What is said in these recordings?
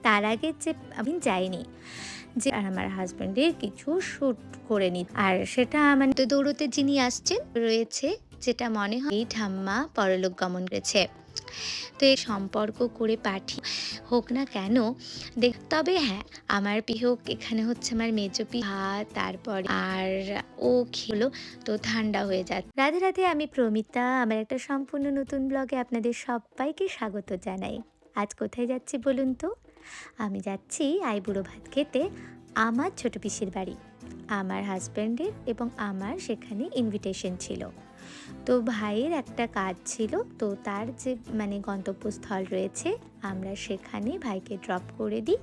তার আগে যে আমি যাইনি যে আর আমার হাসব্যান্ডের কিছু শ্যুট করে নি। আর সেটা মানে তো দৌড়তে যিনি আসছেন রয়েছে, যেটা মনে হয় এই ঠাম্মা পরলোক গমন করেছে। তো এই সম্পর্ক করে পাঠিয়ে হোক না কেন তবে হ্যাঁ, আমার পিহক এখানে হচ্ছে আমার মেজো পিহা, তারপরে আর ও খেলো তো ঠান্ডা হয়ে যায়। রাধে রাধে, আমি প্রমিতা। আমার একটা সম্পূর্ণ নতুন ব্লগে আপনাদের সবাইকে স্বাগত জানাই। আজ কোথায় যাচ্ছি বলুন তো? আমি যাচ্ছি আইবুড়ো ভাত খেতে আমার ছোট পিসির বাড়ি। আমার হাজব্যান্ডের এবং আমার সেখানে ইনভিটেশন ছিল। তো ভাইয়ের একটা কাজ ছিল, তো তার যে মানে গন্তব্যস্থল রয়েছে, আমরা সেখানে ভাইকে ড্রপ করে দিই।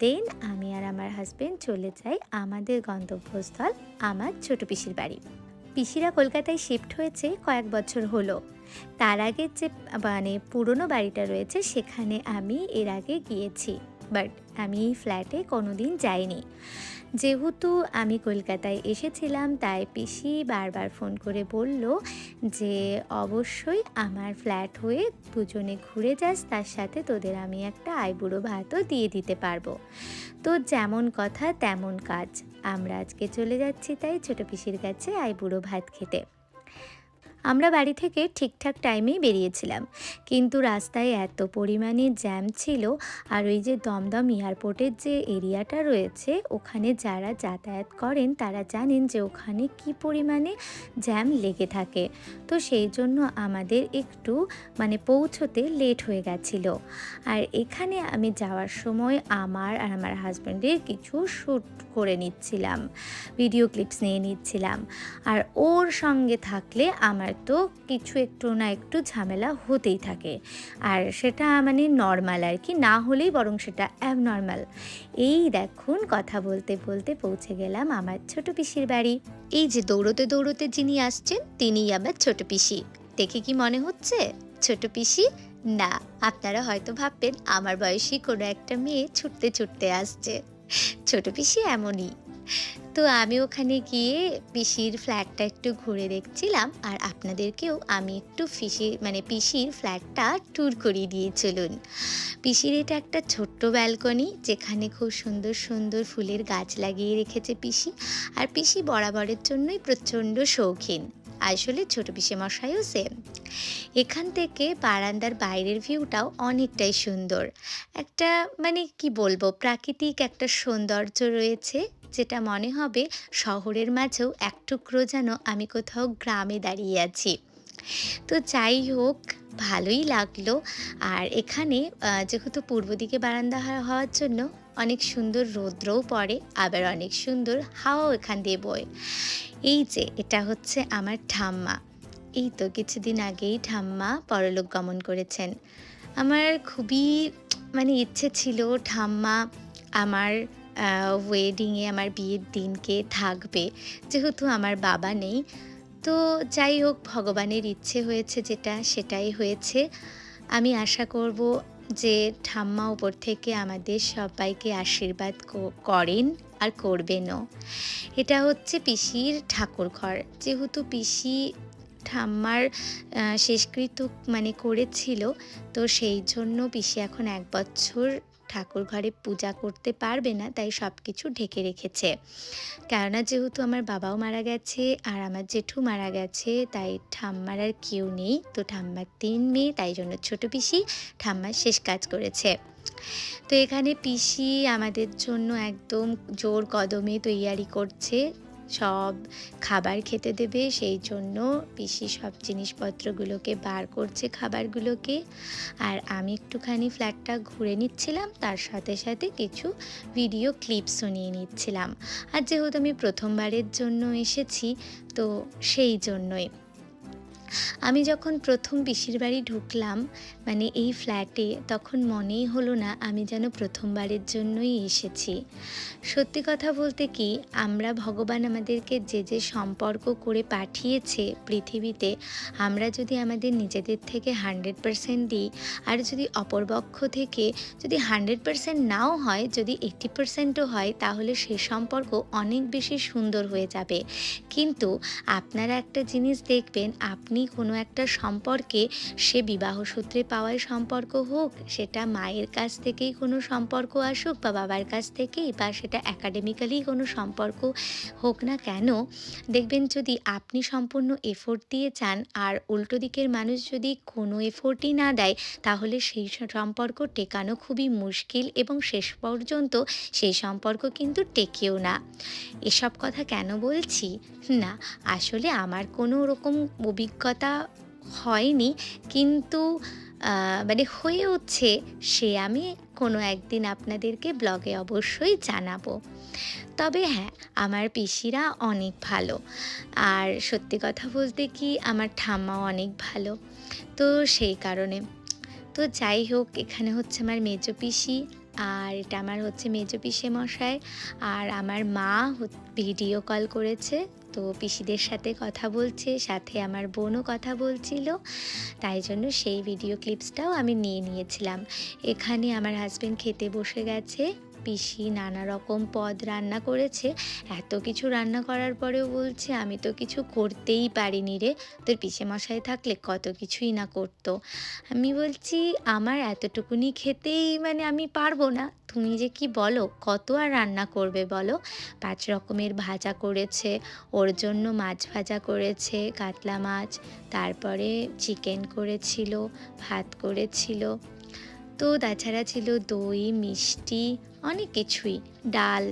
দেন আমি আর আমার হাজব্যান্ড চলে যাই আমাদের গন্তব্যস্থল আমার ছোট পিসির বাড়ি। পিসিরা কলকাতায় শিফট হয়েছে কয়েক বছর হলো। তার আগে যে মানে পুরনো বাড়িটা রয়েছে সেখানে আমি এর আগে গিয়েছি, বাট আমি এই ফ্ল্যাটে কোনোদিন যাইনি। যেহেতু আমি কলকাতায় এসেছিলাম, তাই পিসি বারবার ফোন করে বলল যে অবশ্যই আমার ফ্ল্যাট হয়ে দুজনে ঘুরে যাস, তার সাথে তোদের আমি একটা আইবুড়ো ভাতও দিয়ে দিতে পারবো। তো যেমন কথা তেমন কাজ, আমরা আজকে চলে যাচ্ছি তাই ছোট পিসির কাছে আইবুড়ো ভাত খেতে। আমরা বাড়ি থেকে ঠিকঠাক টাইমেই বেরিয়েছিলাম, কিন্তু রাস্তায় এত পরিমাণে জ্যাম ছিল। আর ওই যে দমদম এয়ারপোর্টের যে এরিয়াটা রয়েছে, ওখানে যারা যাতায়াত করেন তারা জানেন যে ওখানে কি পরিমাণে জ্যাম লেগে থাকে। তো সেই জন্য আমাদের একটু মানে পৌঁছতে লেট হয়ে গেছিল। আর এখানে আমি যাওয়ার সময় আমার আর আমার হাজব্যান্ডের কিছু শ্যুট করে নিচ্ছিলাম, ভিডিও ক্লিপস নিয়ে নিচ্ছিলাম। আর ওর সঙ্গে থাকলে আমার তো কিছু একটু না একটু ঝামেলা হতেই থাকে, আর সেটা মানে নর্মাল আর কি, না হলেই বরং সেটা অ্যাবনর্মাল। এই দেখুন, কথা বলতে বলতে পৌঁছে গেলাম আমার ছোট পিসির বাড়ি। এই যে দৌড়তে দৌড়তে যিনি আসছেন তিনিই আমার ছোট পিসি। দেখে কি মনে হচ্ছে ছোট পিসি? না, আপনারা হয়তো ভাববেন আমার বয়সী কোনো একটা মেয়ে ছুটতে ছুটতে আসছে। ছোট পিসি এমনই। তো আমি ওখানে গিয়ে পিসির ফ্ল্যাটটা একটু ঘুরে দেখছিলাম, আর আপনাদেরকেও আমি একটু পিসির ফ্ল্যাটটা ট্যুর করিয়ে দিয়ে চলুন। পিসির এটা একটা ছোট্ট ব্যালকনি, যেখানে খুব সুন্দর সুন্দর ফুলের গাছ লাগিয়ে রেখেছে পিসি। আর পিসি বরাবরের জন্যই প্রচণ্ড শৌখিন, আসলে ছোট পিসি মশাইও সেম। এখান থেকে বারান্দার বাইরের ভিউটাও অনেকটাই সুন্দর। একটা মানে কি বলবো, প্রাকৃতিক একটা সৌন্দর্য রয়েছে, যেটা মনে হবে শহরের মাঝেও এক টুকরো যেন আমি কোথাও গ্রামে দাঁড়িয়ে আছি। তো যাই হোক, ভালোই লাগলো। আর এখানে যেহেতু পূর্ব দিকে বারান্দা হওয়ার জন্য অনেক সুন্দর রৌদ্রও পড়ে, আবার অনেক সুন্দর হাওয়াও এখান দিয়ে বয়। এই যে এটা হচ্ছে আমার ঠাম্মা। এই তো কিছুদিন আগেই ঠাম্মা পরলোক গমন করেছেন। আমার খুবই মানে ইচ্ছে ছিল ঠাম্মা আমার ওয়েডিংয়ে, আমার বিয়ের দিনকে থাকবে, যেহেতু আমার বাবা নেই। তো যাই হোক, ভগবানের ইচ্ছে হয়েছে যেটা, সেটাই হয়েছে। আমি আশা করব যে ঠাম্মা উপর থেকে আমাদের সবাইকে আশীর্বাদ করেন আর করবেনও। এটা হচ্ছে পিসির ঠাকুর ঘর, যেহেতু পিসি ঠাম্মার শেষকৃত্য মানে করেছিল, তো সেই জন্য পিসি এখন 1 বছর ঠাকুর ঘরে পূজা করতে পারবে না, তাই সব কিছু ঢেকে রেখেছে। কেননা যেহেতু আমার বাবাও মারা গেছে আর আমার জেঠু মারা গেছে, তাই ঠাম্মার আর কেউ নেই। তো ঠাম্মার 3 মেয়ে, তাই জন্য ছোট পিসি ঠাম্মার শেষ কাজ করেছে। তো এখানে পিসি আমাদের জন্য একদম জোর কদমে তৈয়ারি করছে, সব খাবার খেতে দেবে, সেই জন্য পিসি সব জিনিসপত্রগুলোকে বার করছে, খাবারগুলোকে। আর আমি একটুখানি ফ্ল্যাটটা ঘুরে নিচ্ছিলাম, তার সাথে সাথে কিছু ভিডিও ক্লিপসও নিয়ে নিচ্ছিলাম। আর যেহেতু আমি প্রথমবারের জন্য এসেছি, তো সেই জন্যই আমি যখন প্রথম পিসির বাড়ি ঢুকলাম মানে এই ফ্ল্যাটে, তখন মনেই হলো না আমি যেন প্রথমবারের জন্যই এসেছি। সত্যি কথা বলতে কি, আমরা ভগবান আমাদেরকে যে যে সম্পর্ক করে পাঠিয়েছে পৃথিবীতে, আমরা যদি আমাদের নিজেদের থেকে 100% দিই, আর যদি অপরপক্ষ থেকে যদি 100% নাও হয়, যদি 80%ও হয়, তাহলে সে সম্পর্ক অনেক বেশি সুন্দর হয়ে যাবে। কিন্তু আপনারা একটা জিনিস দেখবেন, আপনি যখনই কোনো একটা সম্পর্কে, সে বিবাহ সূত্রে পাওয়াই সম্পর্ক হোক, সেটা মায়ের কাছ থেকেই কোনো সম্পর্ক আসুক বা বাবার কাছ থেকেই, বা সেটা একাডেমিক্যালি কোনো সম্পর্ক হোক না কেন, দেখবেন যদি আপনি সম্পূর্ণ এফোর্ট দিয়ে চান আর উল্টো দিকের মানুষ যদি কোনো এফোর্টই না দেয়, তাহলে সেই সম্পর্ক টেকানো খুবই মুশকিল এবং শেষ পর্যন্ত সেই সম্পর্ক কিন্তু টেকেও না। এসব কথা কেন বলছি? না, আসলে আমার কোনো রকম অভিজ্ঞতা হয়নি, কিন্তু মানে হয়ে উঠছে, সে আমি কোনো একদিন আপনাদেরকে ব্লগে অবশ্যই জানাবো। তবে হ্যাঁ, আমার পিসিরা অনেক ভালো। আর সত্যি কথা বলতে কি, আমার ঠাম্মাও অনেক ভালো। তো সেই কারণে। তো যাই হোক, এখানে হচ্ছে আমার মেজো পিসি, আর এটা আমার হচ্ছে মেজো পিসেমশাই। আর আমার মা ভিডিও কল করেছে, তো পিসিদের সাথে কথা বলছে, সাথে আমার বোনও কথা বলছিল। তাই জন্য সেই ভিডিও ক্লিপসটাও আমি নিয়ে নিয়েছিলাম। এখানে আমার হাজবেন্ড খেতে বসে গেছে। পিসি নানা রকম পদ রান্না করেছে। এত কিছু রান্না করার পরেও বলছে, আমি তো কিছু করতেই পারিনি রে, তোর পিসেমশাই থাকলে কত কিছুই না করতো। আমি বলছি, আমার এতটুকুনি খেতেই মানে আমি পারবো না, তুমি যে কি বলো, কত আর রান্না করবে বলো। 5 রকমের ভাজা করেছে, ওর জন্য মাছ ভাজা করেছে, কাতলা মাছ, তারপরে চিকেন করেছিল, ভাত করেছিল, তো তাছাড়া ছিল দই, মিষ্টি, অনেক কিছুই, ডাল।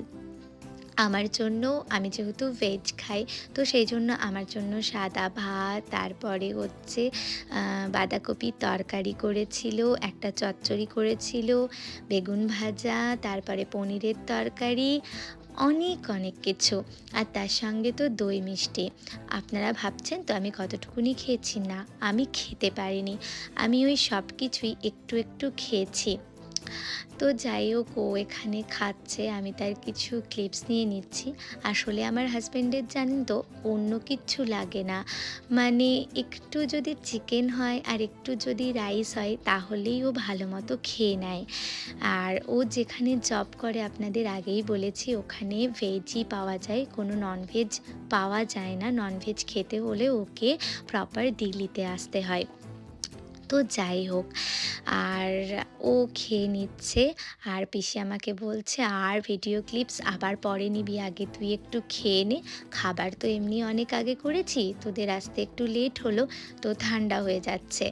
আমার জন্য, আমি যেহেতু ভেজ খাই, তো সেই জন্য আমার জন্য সাদা ভাত, তারপরে হচ্ছে বাঁধাকপির তরকারি করেছিল, একটা চচ্চড়ি করেছিল, বেগুন ভাজা, তারপরে পনিরের তরকারি, অনেক অনেক কিছু। আর তার সঙ্গে তো দই মিষ্টি। আপনারা ভাবছেন তো আমি কতটুকুনি খেয়েছি? না, আমি খেতে পারিনি। আমি ওই সব কিছুই একটু একটু খেয়েছি। তো যাই হোক, ও এখানে খাচ্ছে, আমি তার কিছু ক্লিপস নিয়ে নিচ্ছি। আসলে আমার হাজব্যান্ডের জানেন তো, অন্য কিচ্ছু লাগে না, মানে একটু যদি চিকেন হয় আর একটু যদি রাইস হয়, তাহলেই ও ভালো মতো খেয়ে নেয়। আর ও যেখানে জব করে, আপনাদের আগেই বলেছি, ওখানে ভেজই পাওয়া যায়, কোনো ননভেজ পাওয়া যায় না। ননভেজ খেতে হলে ওকে প্রপার দিল্লিতে আসতে হয়। তো যাই হোক, আর ও খেয়ে নিচ্ছে। আর পিসি আমাকে বলছে, আর ভিডিও ক্লিপস আবার পরে নিবি, আগে তুই একটু খেয়ে নে, খাবার তো এমনি অনেক আগে করেছি, তোদের আসতে একটু লেট হলো, তো ঠান্ডা হয়ে যাচ্ছে।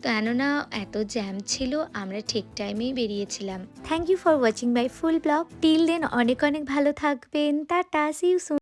তো কেননা এত জ্যাম ছিল, আমরা ঠিক টাইমেই বেরিয়েছিলাম। Thank you for watching my full blog. Till then অনেক অনেক ভালো থাকবেন। Tata, see you soon.